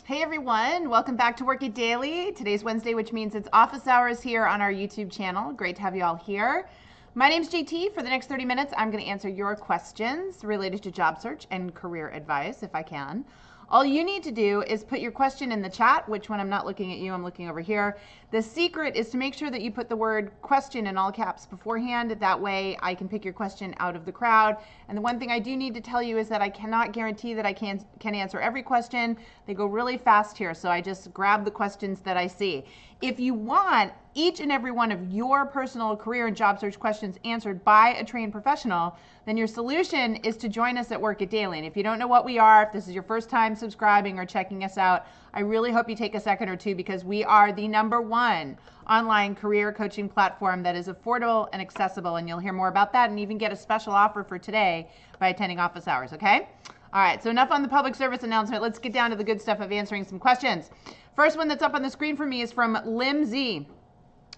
Hey everyone, welcome back to Work It Daily. Today's Wednesday, which means it's office hours here on our YouTube channel. Great to have you all here. My name's JT. For the next 30 minutes, I'm going to answer your questions related to job search and career advice, if I can. All you need to do is put your question in the chat, which when I'm not looking at you, I'm looking over here. The secret is to make sure that you put the word question in all caps beforehand. That way I can pick your question out of the crowd. And the one thing I do need to tell you is that I cannot guarantee that I can answer every question. They go really fast here, so I just grab the questions that I see. If you want each and every one of your personal career and job search questions answered by a trained professional, then your solution is to join us at Work It Daily. And if you don't know what we are, if this is your first time subscribing or checking us out, I really hope you take a second or two, because we are the #1 online career coaching platform that is affordable and accessible. And you'll hear more about that and even get a special offer for today by attending office hours, okay? All right, so enough on the public service announcement. Let's get down to the good stuff of answering some questions. First one that's up on the screen for me is from Lim Z.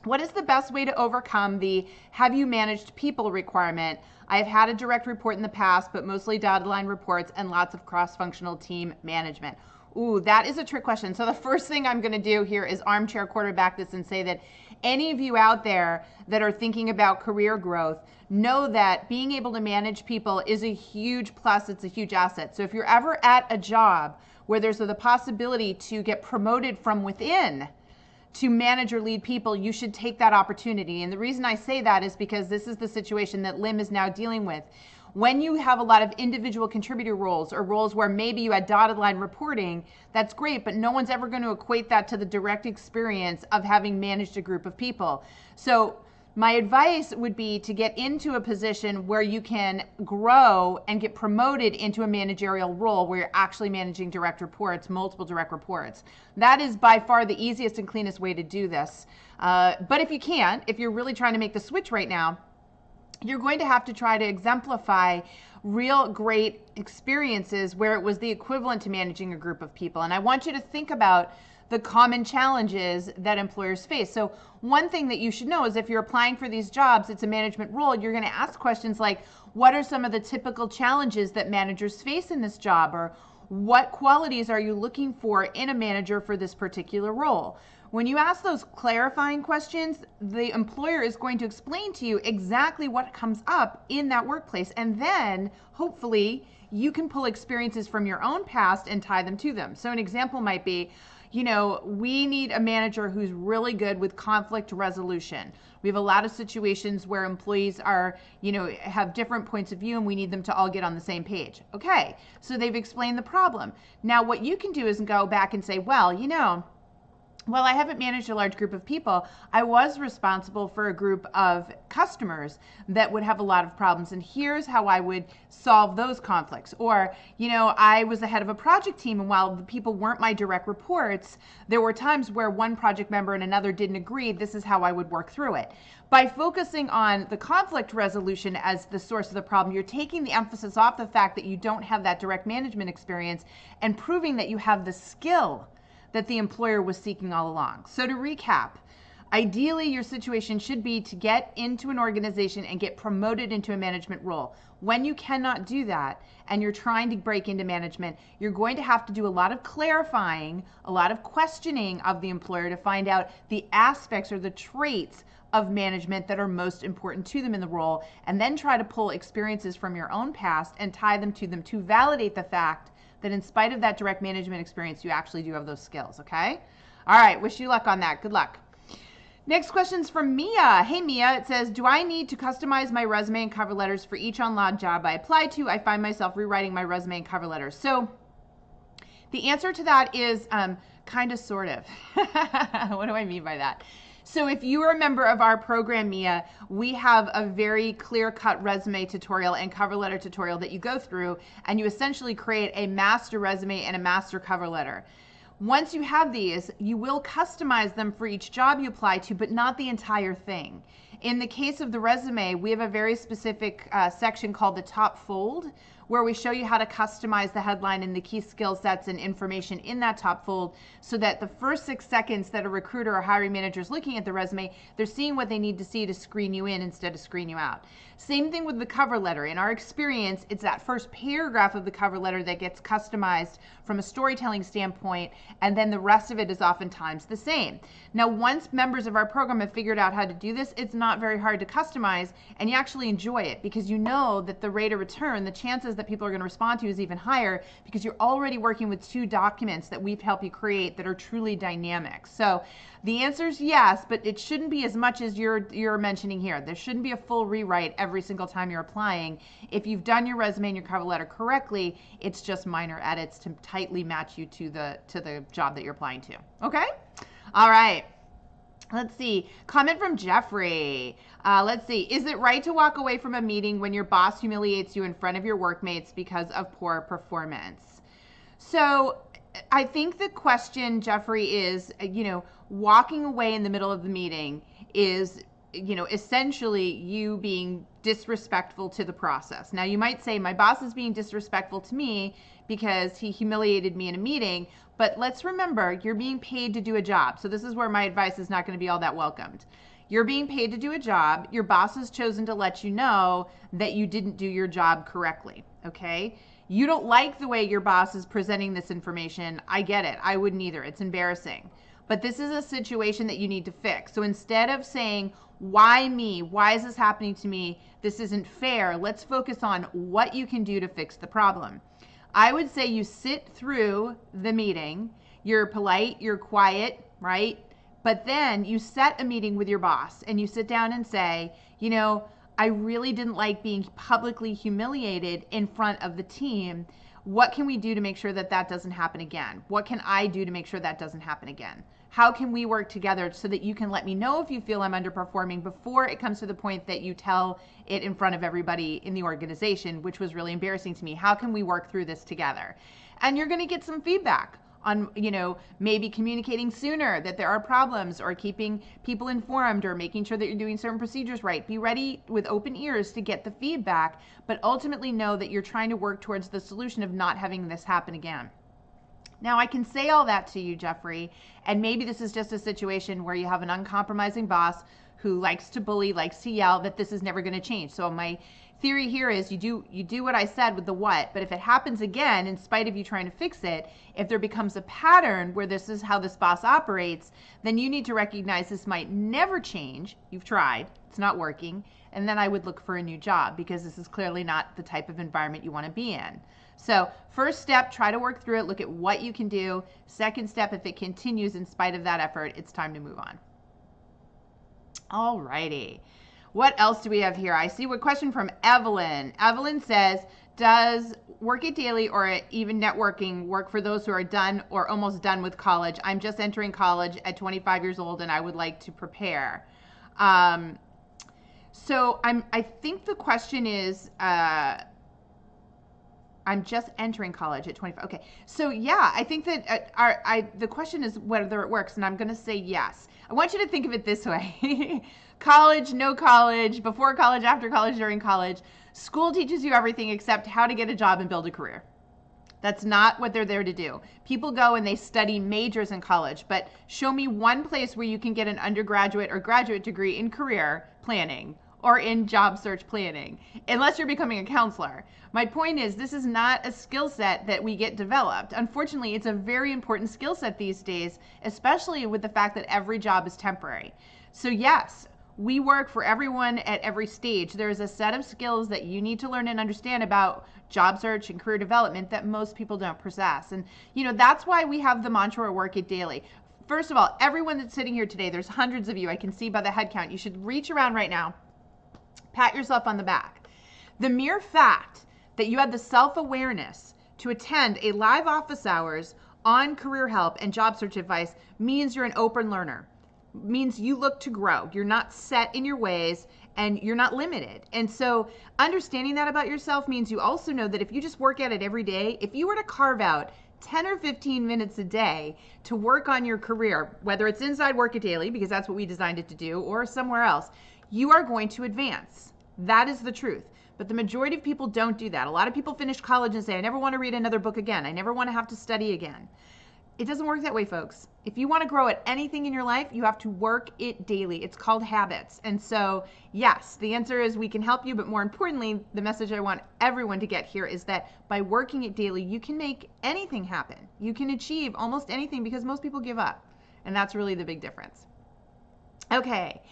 What is the best way to overcome the have you managed people requirement? I've had a direct report in the past, but mostly dotted line reports and lots of cross-functional team management. Ooh, that is a trick question. So the first thing I'm going to do here is armchair quarterback this and say that any of you out there that are thinking about career growth, know that being able to manage people is a huge plus. It's a huge asset. So if you're ever at a job where there's the possibility to get promoted from within to manage or lead people, you should take that opportunity. And the reason I say that is because this is the situation that Lim is now dealing with. When you have a lot of individual contributor roles, or roles where maybe you had dotted line reporting, that's great, but no one's ever going to equate that to the direct experience of having managed a group of people. So my advice would be to get into a position where you can grow and get promoted into a managerial role where you're actually managing direct reports, multiple direct reports. That is by far the easiest and cleanest way to do this. But if you can't, if you're really trying to make the switch right now, you're going to have to try to exemplify real great experiences where it was the equivalent to managing a group of people. And I want you to think about the common challenges that employers face. So one thing that you should know is if you're applying for these jobs, it's a management role, you're going to ask questions like, what are some of the typical challenges that managers face in this job? Or what qualities are you looking for in a manager for this particular role? When you ask those clarifying questions, the employer is going to explain to you exactly what comes up in that workplace. And then hopefully you can pull experiences from your own past and tie them to them. So an example might be, we need a manager who's really good with conflict resolution. We have a lot of situations where employees are, have different points of view and we need them to all get on the same page. Okay, so they've explained the problem. Now what you can do is go back and say, well, I haven't managed a large group of people. I was responsible for a group of customers that would have a lot of problems, and here's how I would solve those conflicts. Or, I was the head of a project team, and while the people weren't my direct reports, there were times where one project member and another didn't agree. This is how I would work through it. By focusing on the conflict resolution as the source of the problem, you're taking the emphasis off the fact that you don't have that direct management experience and proving that you have the skill that the employer was seeking all along. So to recap, ideally your situation should be to get into an organization and get promoted into a management role. When you cannot do that and you're trying to break into management, you're going to have to do a lot of clarifying, a lot of questioning of the employer to find out the aspects or the traits of management that are most important to them in the role, and then try to pull experiences from your own past and tie them to them to validate the fact that in spite of that direct management experience, you actually do have those skills, okay? All right, wish you luck on that. Good luck. Next question's from Mia. Hey, Mia, it says, do I need to customize my resume and cover letters for each online job I apply to? I find myself rewriting my resume and cover letters. So the answer to that is kind of, sort of. What do I mean by that? So if you are a member of our program, Mia, we have a very clear-cut resume tutorial and cover letter tutorial that you go through, and you essentially create a master resume and a master cover letter. Once you have these, you will customize them for each job you apply to, but not the entire thing. In the case of the resume, we have a very specific section called the top fold, where we show you how to customize the headline and the key skill sets and information in that top fold so that the first 6 seconds that a recruiter or hiring manager is looking at the resume, they're seeing what they need to see to screen you in instead of screen you out. Same thing with the cover letter. In our experience, it's that first paragraph of the cover letter that gets customized from a storytelling standpoint, and then the rest of it is oftentimes the same. Now, once members of our program have figured out how to do this, it's not very hard to customize, and you actually enjoy it because you know that the rate of return, the chances that people are going to respond to you is even higher because you're already working with 2 documents that we've helped you create that are truly dynamic. So the answer is yes, but it shouldn't be as much as you're mentioning here. There shouldn't be a full rewrite every single time you're applying. If you've done your resume and your cover letter correctly, it's just minor edits to tightly match you to the job that you're applying to. Okay? All right. Let's see. Comment from Jeffrey. Let's see. Is it right to walk away from a meeting when your boss humiliates you in front of your workmates because of poor performance? So I think the question, Jeffrey, is, walking away in the middle of the meeting is, essentially you being disrespectful to the process. Now, you might say, my boss is being disrespectful to me because he humiliated me in a meeting, but let's remember, you're being paid to do a job. So this is where my advice is not going to be all that welcomed. You're being paid to do a job. Your boss has chosen to let you know that you didn't do your job correctly, okay? You don't like the way your boss is presenting this information. I get it. I wouldn't either. It's embarrassing. But this is a situation that you need to fix. So instead of saying, why me? Why is this happening to me? This isn't fair. Let's focus on what you can do to fix the problem. I would say you sit through the meeting. You're polite, you're quiet, right? But then you set a meeting with your boss and you sit down and say, I really didn't like being publicly humiliated in front of the team. What can we do to make sure that that doesn't happen again? What can I do to make sure that doesn't happen again? How can we work together so that you can let me know if you feel I'm underperforming before it comes to the point that you tell it in front of everybody in the organization, which was really embarrassing to me. How can we work through this together? And you're going to get some feedback on, maybe communicating sooner that there are problems, or keeping people informed, or making sure that you're doing certain procedures right. Be ready with open ears to get the feedback, but ultimately know that you're trying to work towards the solution of not having this happen again. Now, I can say all that to you, Jeffrey, and maybe this is just a situation where you have an uncompromising boss who likes to bully, likes to yell, that this is never going to change. So my theory here is you do what I said with the what, but if it happens again, in spite of you trying to fix it, if there becomes a pattern where this is how this boss operates, then you need to recognize this might never change. You've tried, it's not working, and then I would look for a new job because this is clearly not the type of environment you want to be in. So first step, try to work through it, look at what you can do. Second step, if it continues in spite of that effort, it's time to move on. All righty. What else do we have here? I see a question from Evelyn. Evelyn says, does Work It Daily or even networking work for those who are done or almost done with college? I'm just entering college at 25 years old and I would like to prepare. So I think the question is, I'm just entering college at 25. Okay. So yeah, I think that the question is whether it works, and I'm going to say yes. I want you to think of it this way. College, no college, before college, after college, during college. School teaches you everything except how to get a job and build a career. That's not what they're there to do. People go and they study majors in college, but show me one place where you can get an undergraduate or graduate degree in career planning or in job search planning, unless you're becoming a counselor. My point is, this is not a skill set that we get developed. Unfortunately, it's a very important skill set these days, especially with the fact that every job is temporary. So yes, we work for everyone at every stage. There's a set of skills that you need to learn and understand about job search and career development that most people don't possess. And that's why we have the mantra at Work It Daily. First of all, everyone that's sitting here today, there's hundreds of you, I can see by the head count. You should reach around right now, pat yourself on the back. The mere fact that you had the self-awareness to attend a live office hours on career help and job search advice means you're an open learner. Means you look to grow. You're not set in your ways and you're not limited. And so understanding that about yourself means you also know that if you just work at it every day, if you were to carve out 10 or 15 minutes a day to work on your career, whether it's inside Work It Daily, because that's what we designed it to do, or somewhere else, you are going to advance. That is the truth. But the majority of people don't do that. A lot of people finish college and say, I never want to read another book again. I never want to have to study again. It doesn't work that way, folks. If you want to grow at anything in your life, you have to work it daily. It's called habits. And so, yes, the answer is we can help you, but more importantly, the message I want everyone to get here is that by working it daily, you can make anything happen. You can achieve almost anything because most people give up. And that's really the big difference. Okay,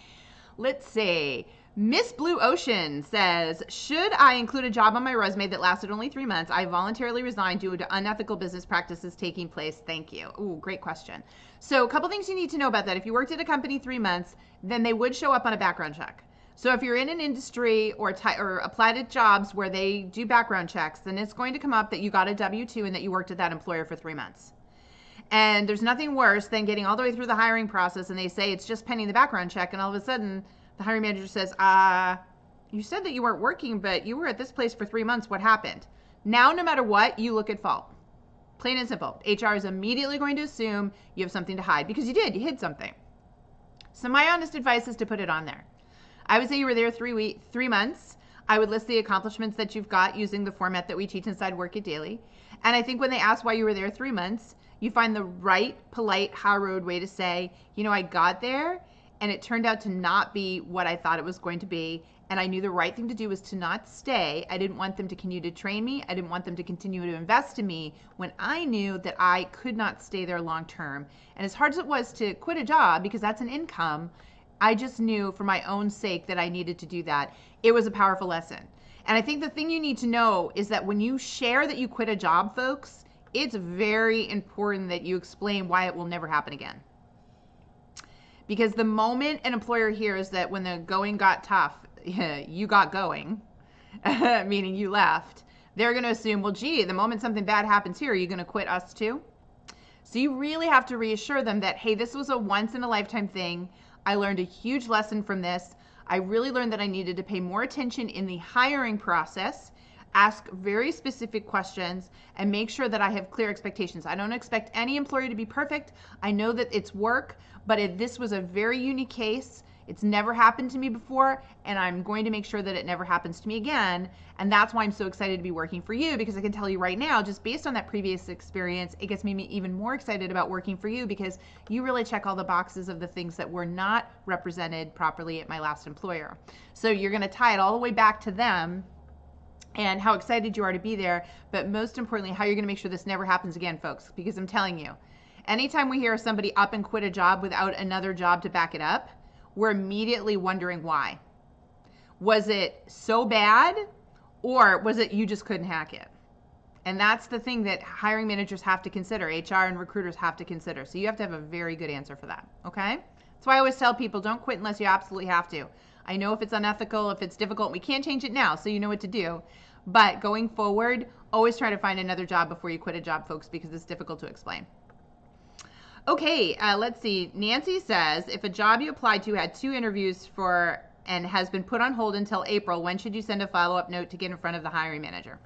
let's see. Miss Blue Ocean says, should I include a job on my resume that lasted only 3 months? I voluntarily resigned due to unethical business practices taking place. Thank you. Ooh, great question. So a couple things you need to know about that. If you worked at a company 3 months, then they would show up on a background check. So if you're in an industry or applied at jobs where they do background checks, then it's going to come up that you got a W-2 and that you worked at that employer for 3 months. And there's nothing worse than getting all the way through the hiring process and they say it's just pending the background check, and all of a sudden the hiring manager says, you said that you weren't working, but you were at this place for 3 months. What happened? Now, no matter what, you look at fault. Plain and simple. HR is immediately going to assume you have something to hide because you did. You hid something. So my honest advice is to put it on there. I would say you were there 3 months. I would list the accomplishments that you've got using the format that we teach inside Work It Daily. And I think when they ask why you were there 3 months, you find the right, polite, high road way to say, you know, I got there and it turned out to not be what I thought it was going to be. And I knew the right thing to do was to not stay. I didn't want them to continue to train me. I didn't want them to continue to invest in me when I knew that I could not stay there long term. And as hard as it was to quit a job, because that's an income, I just knew for my own sake that I needed to do that. It was a powerful lesson. And I think the thing you need to know is that when you share that you quit a job, folks, it's very important that you explain why it will never happen again. Because the moment an employer hears that when the going got tough, you got going, meaning you left, they're going to assume, well, gee, the moment something bad happens here, are you going to quit us too? So you really have to reassure them that, hey, this was a once in a lifetime thing. I learned a huge lesson from this. I really learned that I needed to pay more attention in the hiring process, ask very specific questions, and make sure that I have clear expectations. I don't expect any employee to be perfect. I know that it's work, but this was a very unique case. It's never happened to me before, and I'm going to make sure that it never happens to me again. And that's why I'm so excited to be working for you, because I can tell you right now, just based on that previous experience, it gets me even more excited about working for you because you really check all the boxes of the things that were not represented properly at my last employer. So you're going to tie it all the way back to them and how excited you are to be there, but most importantly, how you're going to make sure this never happens again, folks, because I'm telling you, anytime we hear somebody up and quit a job without another job to back it up, we're immediately wondering why. Was it so bad, or was it you just couldn't hack it? And that's the thing that hiring managers have to consider, HR and recruiters have to consider. So you have to have a very good answer for that, okay? That's why I always tell people, don't quit unless you absolutely have to. I know if it's unethical, if it's difficult, we can't change it now, so you know what to do. But going forward, always try to find another job before you quit a job, folks, because it's difficult to explain. Okay, let's see. Nancy says, if a job you applied to had 2 interviews for and has been put on hold until April, when should you send a follow-up note to get in front of the hiring manager?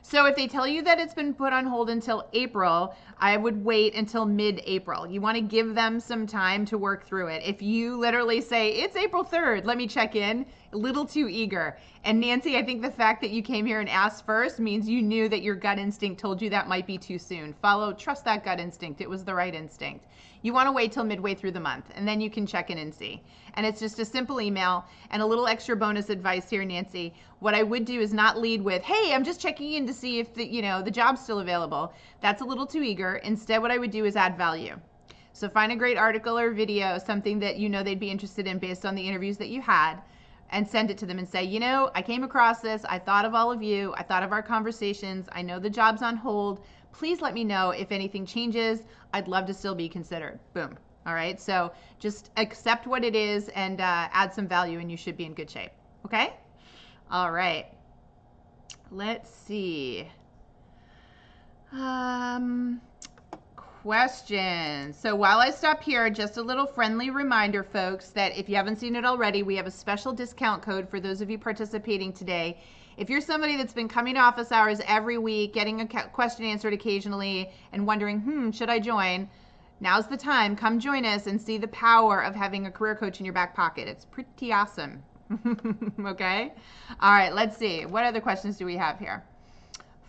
So if they tell you that it's been put on hold until April, I would wait until mid-April. You want to give them some time to work through it. If you literally say, it's April 3rd, let me check in, a little too eager. And Nancy, I think the fact that you came here and asked first means you knew that your gut instinct told you that might be too soon. Trust that gut instinct. It was the right instinct. You want to wait till midway through the month, and then you can check in and see. And it's just a simple email. And a little extra bonus advice here, Nancy. What I would do is not lead with, hey, I'm just checking in to see if the job's still available. That's a little too eager. Instead, what I would do is add value. So find a great article or video, something that you know they'd be interested in based on the interviews that you had, and send it to them and say, I came across this. I thought of all of you. I thought of our conversations. I know the job's on hold. Please let me know if anything changes. I'd love to still be considered. Boom. All right. So just accept what it is and add some value, and you should be in good shape. Okay. All right. Let's see. Questions. So while I stop here, just a little friendly reminder, folks, that if you haven't seen it already, we have a special discount code for those of you participating today. If you're somebody that's been coming to office hours every week, getting a question answered occasionally, and wondering, should I join? Now's the time. Come join us and see the power of having a career coach in your back pocket. It's pretty awesome. Okay. All right, let's see. What other questions do we have here?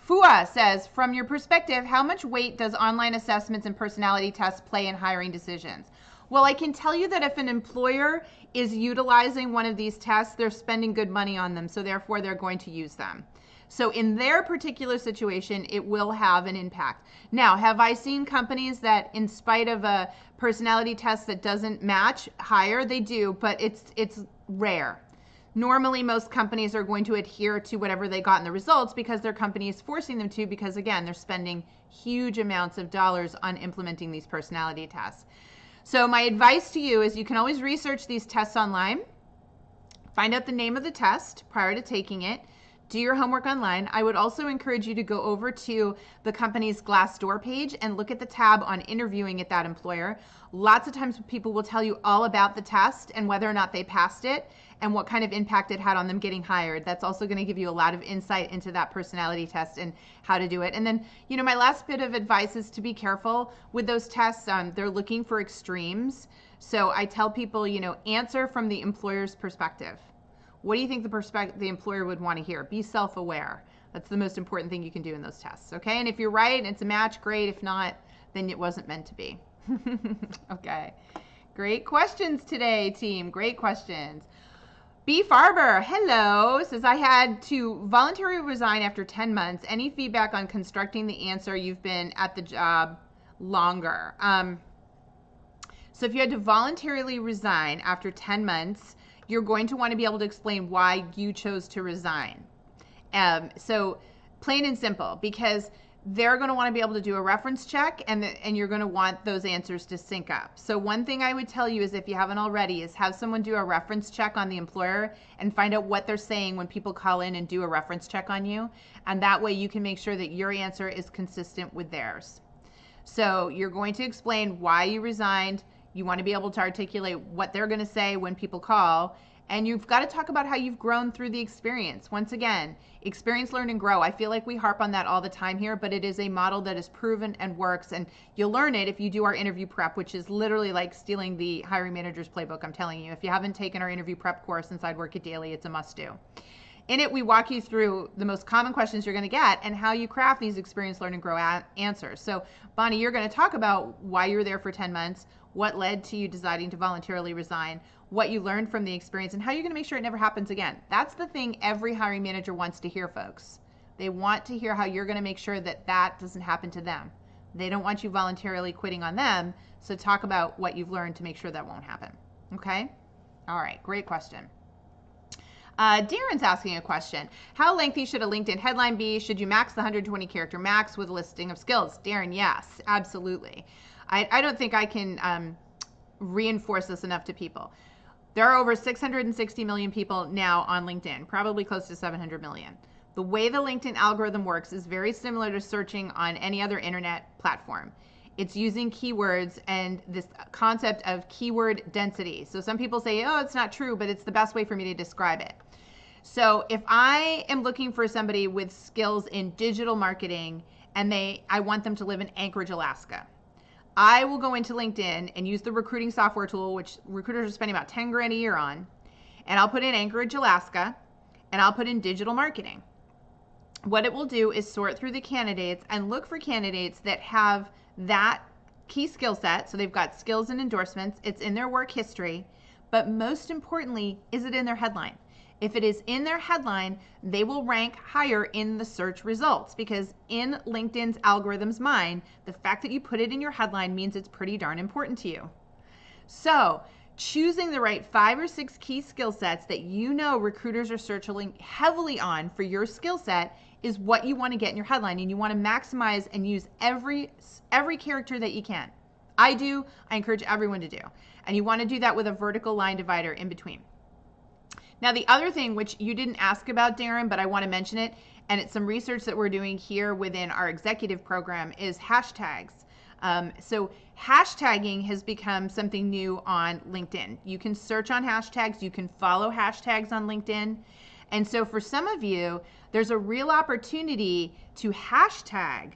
Fua says, from your perspective, how much weight does online assessments and personality tests play in hiring decisions? Well, I can tell you that if an employer is utilizing one of these tests, they're spending good money on them, so therefore they're going to use them. So in their particular situation, it will have an impact. Now, have I seen companies that, in spite of a personality test that doesn't match, hire? They do, but it's rare. Normally, most companies are going to adhere to whatever they got in the results because their company is forcing them to, because again, they're spending huge amounts of dollars on implementing these personality tests. So my advice to you is you can always research these tests online, find out the name of the test prior to taking it, do your homework online. I would also encourage you to go over to the company's Glassdoor page and look at the tab on interviewing at that employer. Lots of times people will tell you all about the test and whether or not they passed it and what kind of impact it had on them getting hired. That's also going to give you a lot of insight into that personality test and how to do it. And then, my last bit of advice is to be careful with those tests. They're looking for extremes. So I tell people, answer from the employer's perspective. What do you think the employer would want to hear? Be self-aware. That's the most important thing you can do in those tests, okay? And if you're right and it's a match, great. If not, then it wasn't meant to be. Okay. Great questions today, team. Great questions. B. Farber, hello, says, I had to voluntarily resign after 10 months. Any feedback on constructing the answer? You've been at the job longer. So if you had to voluntarily resign after 10 months, you're going to want to be able to explain why you chose to resign. So plain and simple, because they're going to want to be able to do a reference check and you're going to want those answers to sync up. So one thing I would tell you is, if you haven't already, is have someone do a reference check on the employer and find out what they're saying when people call in and do a reference check on you. And that way you can make sure that your answer is consistent with theirs. So you're going to explain why you resigned. You want to be able to articulate what they're going to say when people call. And you've got to talk about how you've grown through the experience. Once again, experience, learn, and grow. I feel like we harp on that all the time here, but it is a model that is proven and works. And you'll learn it if you do our interview prep, which is literally like stealing the hiring manager's playbook, I'm telling you. If you haven't taken our interview prep course inside Work It Daily, it's a must do. In it, we walk you through the most common questions you're going to get and how you craft these experience, learn, and grow answers. So, Bonnie, you're going to talk about why you were there for 10 months, what led to you deciding to voluntarily resign, what you learned from the experience, and how you're going to make sure it never happens again. That's the thing every hiring manager wants to hear, folks. They want to hear how you're going to make sure that that doesn't happen to them. They don't want you voluntarily quitting on them, so talk about what you've learned to make sure that won't happen. Okay? All right, great question. Darren's asking a question. How lengthy should a LinkedIn headline be? Should you max the 120 character max with a listing of skills? Darren, yes, absolutely. I don't think I can reinforce this enough to people. There are over 660 million people now on LinkedIn, probably close to 700 million. The way the LinkedIn algorithm works is very similar to searching on any other internet platform. It's using keywords and this concept of keyword density. So some people say, oh, it's not true, but it's the best way for me to describe it. So if I am looking for somebody with skills in digital marketing and I want them to live in Anchorage, Alaska, I will go into LinkedIn and use the recruiting software tool, which recruiters are spending about 10 grand a year on. And I'll put in Anchorage, Alaska, and I'll put in digital marketing. What it will do is sort through the candidates and look for candidates that have that key skill set. So they've got skills and endorsements. It's in their work history. But most importantly, is it in their headline? If it is in their headline, they will rank higher in the search results, because in LinkedIn's algorithm's mind, the fact that you put it in your headline means it's pretty darn important to you. So choosing the right 5 or 6 key skill sets that recruiters are searching heavily on for your skill set is what you want to get in your headline, and you want to maximize and use every character that you can. I encourage everyone to do. And you want to do that with a vertical line divider in between. Now, the other thing, which you didn't ask about, Darren, but I want to mention it, and it's some research that we're doing here within our executive program, is hashtags. So hashtagging has become something new on LinkedIn. You can search on hashtags. You can follow hashtags on LinkedIn. And so for some of you, there's a real opportunity to hashtag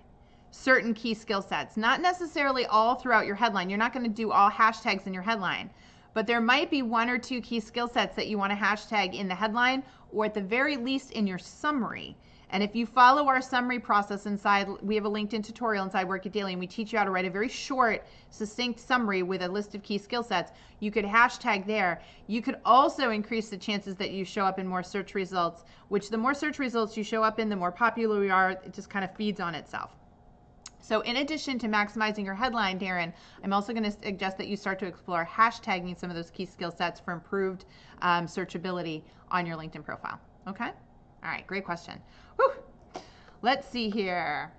certain key skill sets, not necessarily all throughout your headline. You're not going to do all hashtags in your headline. but there might be 1 or 2 key skill sets that you want to hashtag in the headline, or at the very least in your summary. And if you follow our summary process inside, we have a LinkedIn tutorial inside Work It Daily, and we teach you how to write a very short, succinct summary with a list of key skill sets. You could hashtag there. You could also increase the chances that you show up in more search results, which the more search results you show up in, the more popular we are. It just kind of feeds on itself. So in addition to maximizing your headline, Darren, I'm also going to suggest that you start to explore hashtagging some of those key skill sets for improved searchability on your LinkedIn profile. Okay? All right, great question. Whew. Let's see here.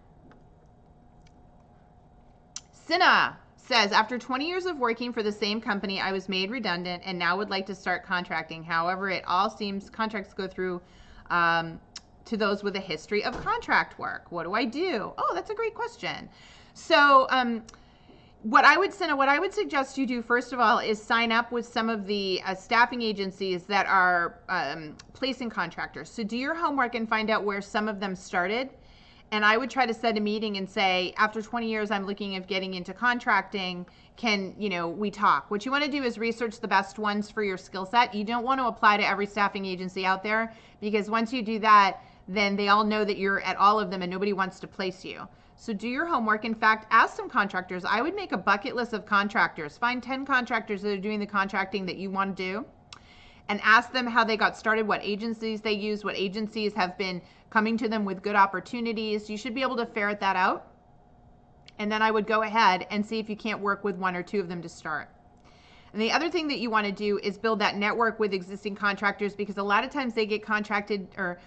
Sinna says, after 20 years of working for the same company, I was made redundant and now would like to start contracting. However, it all seems contracts go through to those with a history of contract work. What do I do? Oh, that's a great question. So what I would suggest you do, first of all, is sign up with some of the staffing agencies that are placing contractors. So do your homework and find out where some of them started. And I would try to set a meeting and say, after 20 years, I'm looking at getting into contracting. Can, we talk? What you want to do is research the best ones for your skill set. You don't want to apply to every staffing agency out there, because once you do that, then they all know that you're at all of them and nobody wants to place you. So do your homework. In fact, ask some contractors. I would make a bucket list of contractors. Find 10 contractors that are doing the contracting that you want to do, and ask them how they got started, what agencies they use, what agencies have been coming to them with good opportunities. You should be able to ferret that out. And then I would go ahead and see if you can't work with 1 or 2 of them to start. And the other thing that you want to do is build that network with existing contractors, because a lot of times they get contracted or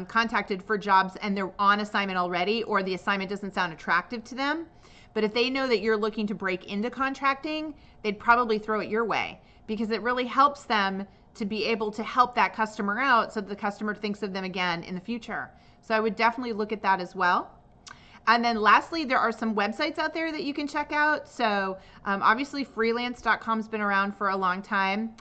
contacted for jobs and they're on assignment already, or the assignment doesn't sound attractive to them. But if they know that you're looking to break into contracting, they'd probably throw it your way, because it really helps them to be able to help that customer out so that the customer thinks of them again in the future. So I would definitely look at that as well. And then lastly, there are some websites out there that you can check out. So obviously freelance.com's been around for a long time.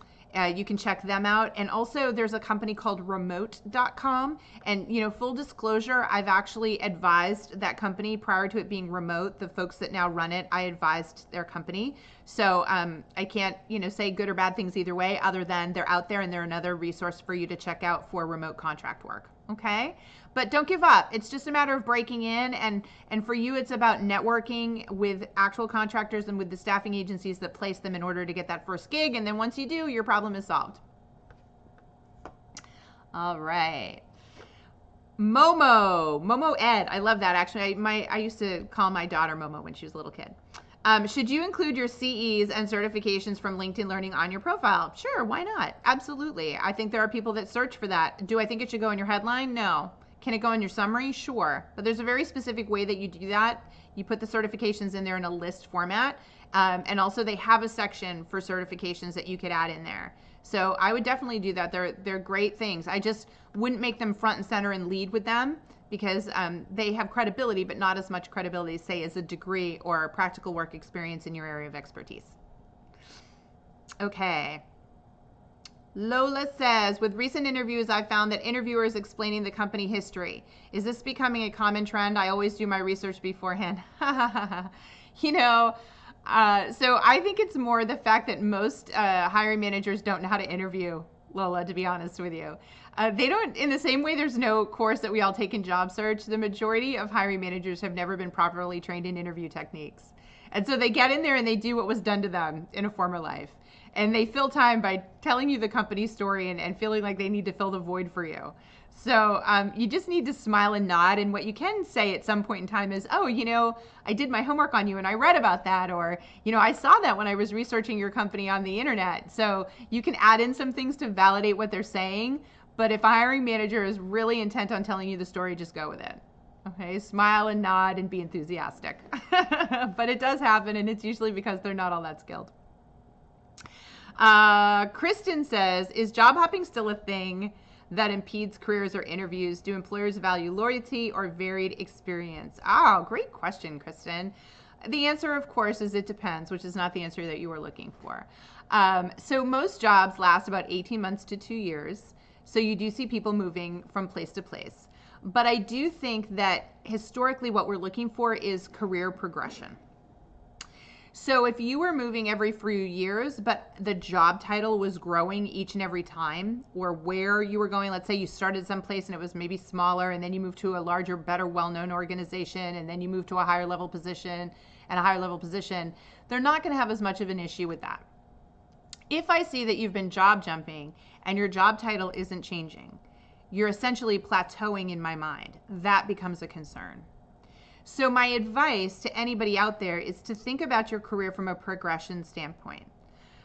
You can check them out. And also there's a company called remote.com. And full disclosure, I've actually advised that company prior to it being remote. The folks that now run it, I advised their company. So I can't, say good or bad things either way, other than they're out there and they're another resource for you to check out for remote contract work. Okay? But don't give up. It's just a matter of breaking in, and for you, it's about networking with actual contractors and with the staffing agencies that place them in order to get that first gig. And then once you do, your problem is solved. All right. Momo Ed. I love that. Actually, I used to call my daughter Momo when she was a little kid. Should you include your CEs and certifications from LinkedIn Learning on your profile? Sure, why not? Absolutely. I think there are people that search for that. Do I think it should go in your headline? No. Can it go in your summary? Sure. But there's a very specific way that you do that. You put the certifications in there in a list format. And also they have a section for certifications that you could add in there. So I would definitely do that. They're great things. I just wouldn't make them front and center and lead with them, because they have credibility, but not as much credibility, say, as a degree or practical work experience in your area of expertise. Okay. Lola says, with recent interviews, I've found that interviewers explaining the company history. Is this becoming a common trend? I always do my research beforehand. So I think it's more the fact that most hiring managers don't know how to interview, Lola, to be honest with you. They don't, in the same way there's no course that we all take in job search, the majority of hiring managers have never been properly trained in interview techniques. And so they get in there and they do what was done to them in a former life. And they fill time by telling you the company story and feeling like they need to fill the void for you. So you just need to smile and nod. And what you can say at some point in time is, oh, I did my homework on you and I read about that. Or, I saw that when I was researching your company on the internet. So you can add in some things to validate what they're saying. But if a hiring manager is really intent on telling you the story, just go with it. Okay, smile and nod and be enthusiastic. But it does happen, and it's usually because they're not all that skilled. Kristen says, is job hopping still a thing that impedes careers or interviews? Do employers value loyalty or varied experience? Oh, great question, Kristen. The answer, of course, is it depends, which is not the answer that you were looking for. So most jobs last about 18 months to 2 years. So you do see people moving from place to place. But I do think that historically what we're looking for is career progression. So if you were moving every few years, but the job title was growing each and every time, or where you were going, let's say you started someplace and it was maybe smaller, and then you moved to a larger, better, well-known organization, and then you moved to a higher level position and a higher level position, they're not going to have as much of an issue with that. If I see that you've been job jumping and your job title isn't changing, you're essentially plateauing in my mind. That becomes a concern. So my advice to anybody out there is to think about your career from a progression standpoint.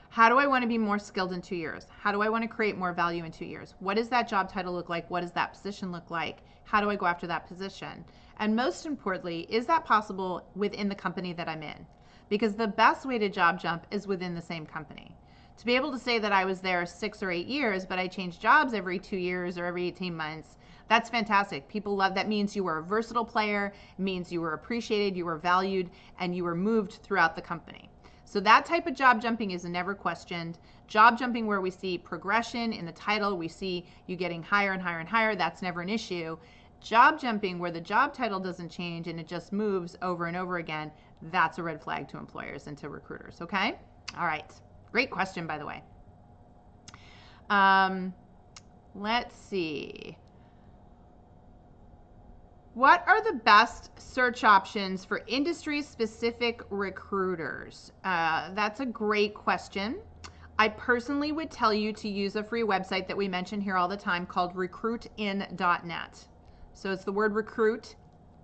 How do I want to be more skilled in 2 years? How do I want to create more value in 2 years? What does that job title look like? What does that position look like? How do I go after that position? And most importantly, is that possible within the company that I'm in? Because the best way to job jump is within the same company. To be able to say that I was there 6 or 8 years, but I changed jobs every 2 years or every 18 months, that's fantastic. People love that. Means you were a versatile player, means you were appreciated, you were valued, and you were moved throughout the company. So that type of job jumping is never questioned. Job jumping where we see progression in the title, we see you getting higher and higher and higher, that's never an issue. Job jumping where the job title doesn't change and it just moves over and over again, that's a red flag to employers and to recruiters, okay? All right. Great question, by the way. Let's see. What are the best search options for industry-specific recruiters? That's a great question. I personally would tell you to use a free website that we mention here all the time called recruitin.net. So it's the word recruit,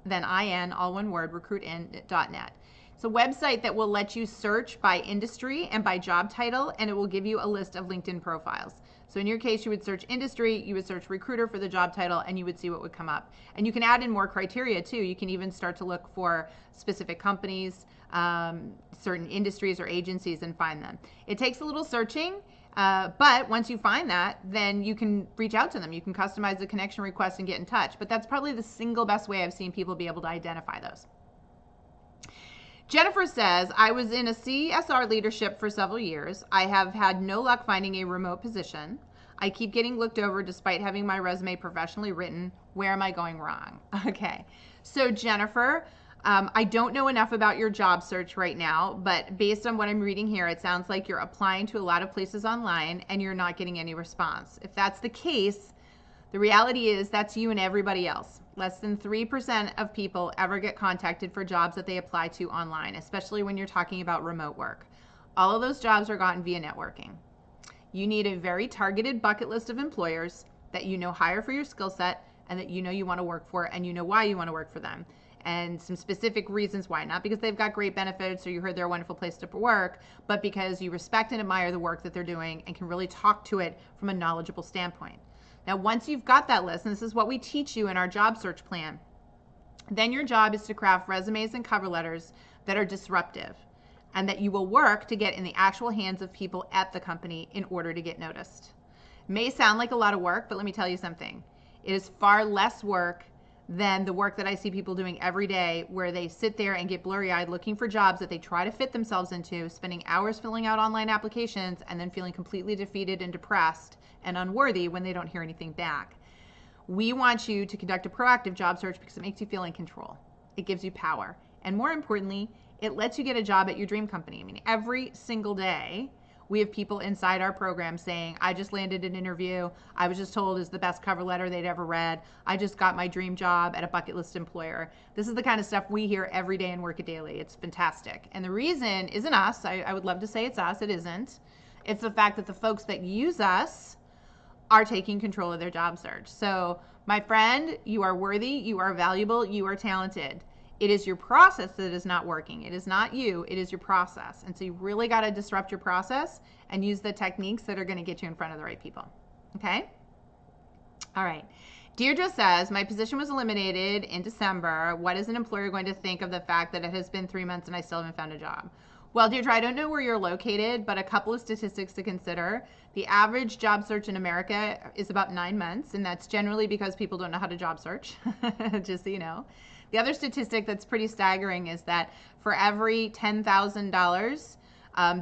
then IN, all one word, recruitin.net. It's a website that will let you search by industry and by job title, and it will give you a list of LinkedIn profiles. So in your case, you would search industry, you would search recruiter for the job title, and you would see what would come up. And you can add in more criteria too. You can even start to look for specific companies, certain industries or agencies, and find them. It takes a little searching, but once you find that, then you can reach out to them. You can customize the connection request and get in touch. But that's probably the single best way I've seen people be able to identify those. Jennifer says, I was in a CSR leadership for several years. I have had no luck finding a remote position. I keep getting looked over despite having my resume professionally written. Where am I going wrong? Okay. So Jennifer, I don't know enough about your job search right now, but based on what I'm reading here, it sounds like you're applying to a lot of places online and you're not getting any response. If that's the case, the reality is that's you and everybody else. Less than 3% of people ever get contacted for jobs that they apply to online, especially when you're talking about remote work. All of those jobs are gotten via networking. You need a very targeted bucket list of employers that you know hire for your skill set and that you know you want to work for and you know why you want to work for them. And some specific reasons why. Not because they've got great benefits or you heard they're a wonderful place to work, but because you respect and admire the work that they're doing and can really talk to it from a knowledgeable standpoint. Now, once you've got that list, and this is what we teach you in our job search plan, then your job is to craft resumes and cover letters that are disruptive and that you will work to get in the actual hands of people at the company in order to get noticed. It may sound like a lot of work, but let me tell you something. It is far less work than the work that I see people doing every day where they sit there and get blurry-eyed looking for jobs that they try to fit themselves into, spending hours filling out online applications and then feeling completely defeated and depressed and unworthy when they don't hear anything back. We want you to conduct a proactive job search because it makes you feel in control. It gives you power. And more importantly, it lets you get a job at your dream company. I mean, every single day, we have people inside our program saying, I just landed an interview. I was just told it's the best cover letter they'd ever read. I just got my dream job at a bucket list employer. This is the kind of stuff we hear every day in Work It Daily. It's fantastic. And the reason isn't us. I would love to say it's us. It isn't. It's the fact that the folks that use us are taking control of their job search. So my friend, you are worthy, you are valuable, you are talented. It is your process that is not working. It is not you, it is your process. And so you really got to disrupt your process and use the techniques that are going to get you in front of the right people. Okay? All right. Deirdre says, my position was eliminated in December. What is an employer going to think of the fact that it has been 3 months and I still haven't found a job? Well, Deirdre, I don't know where you're located, but a couple of statistics to consider. The average job search in America is about 9 months, and that's generally because people don't know how to job search, just so you know. The other statistic that's pretty staggering is that for every $10,000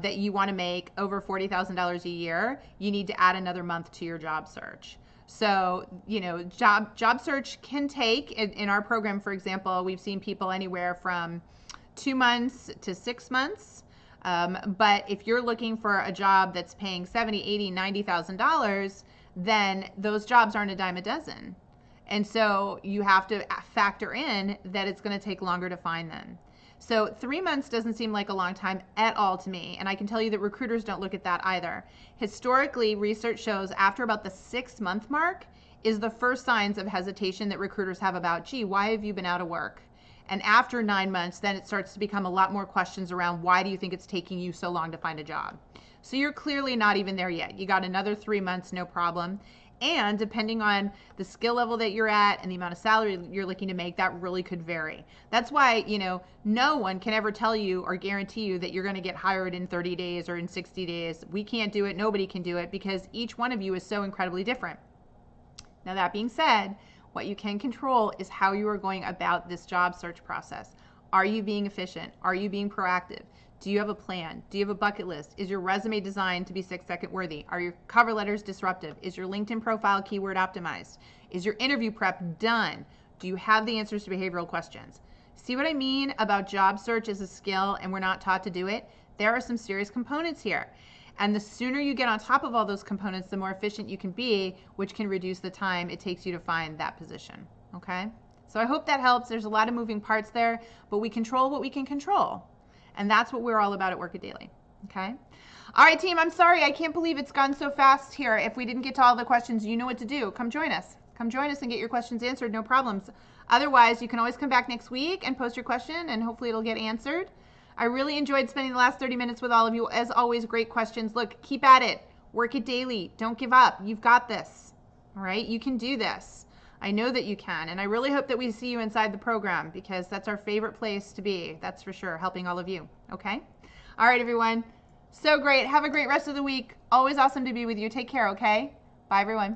that you want to make over $40,000 a year, you need to add another month to your job search. So, you know, job search can take, in our program, for example, we've seen people anywhere from 2 months to 6 months. But if you're looking for a job that's paying $70,000, $80,000, $90,000, then those jobs aren't a dime a dozen. And so you have to factor in that it's going to take longer to find them. So 3 months doesn't seem like a long time at all to me. And I can tell you that recruiters don't look at that either. Historically, research shows after about the 6-month mark is the first signs of hesitation that recruiters have about, gee, why have you been out of work? And after 9 months, then it starts to become a lot more questions around why do you think it's taking you so long to find a job? So you're clearly not even there yet. You got another 3 months, no problem. And depending on the skill level that you're at and the amount of salary you're looking to make, that really could vary. That's why, no one can ever tell you or guarantee you that you're going to get hired in 30 days or in 60 days. We can't do it. Nobody can do it because each one of you is so incredibly different. Now, that being said, what you can control is how you are going about this job search process. Are you being efficient? Are you being proactive? Do you have a plan? Do you have a bucket list? Is your resume designed to be 6-second worthy? Are your cover letters disruptive? Is your LinkedIn profile keyword optimized? Is your interview prep done? Do you have the answers to behavioral questions? See what I mean about job search as a skill and we're not taught to do it? There are some serious components here. And the sooner you get on top of all those components, the more efficient you can be, which can reduce the time it takes you to find that position. Okay? So I hope that helps. There's a lot of moving parts there, but we control what we can control. And that's what we're all about at Work It Daily. Okay? All right, team, I'm sorry. I can't believe it's gone so fast here. If we didn't get to all the questions, you know what to do. Come join us. Come join us and get your questions answered. No problems. Otherwise, you can always come back next week and post your question, and hopefully it'll get answered. I really enjoyed spending the last 30 minutes with all of you. As always, great questions. Look, keep at it. Work it daily. Don't give up. You've got this. All right? You can do this. I know that you can, and I really hope that we see you inside the program because that's our favorite place to be. That's for sure, helping all of you. Okay? All right, everyone. So great. Have a great rest of the week. Always awesome to be with you. Take care, okay? Bye, everyone.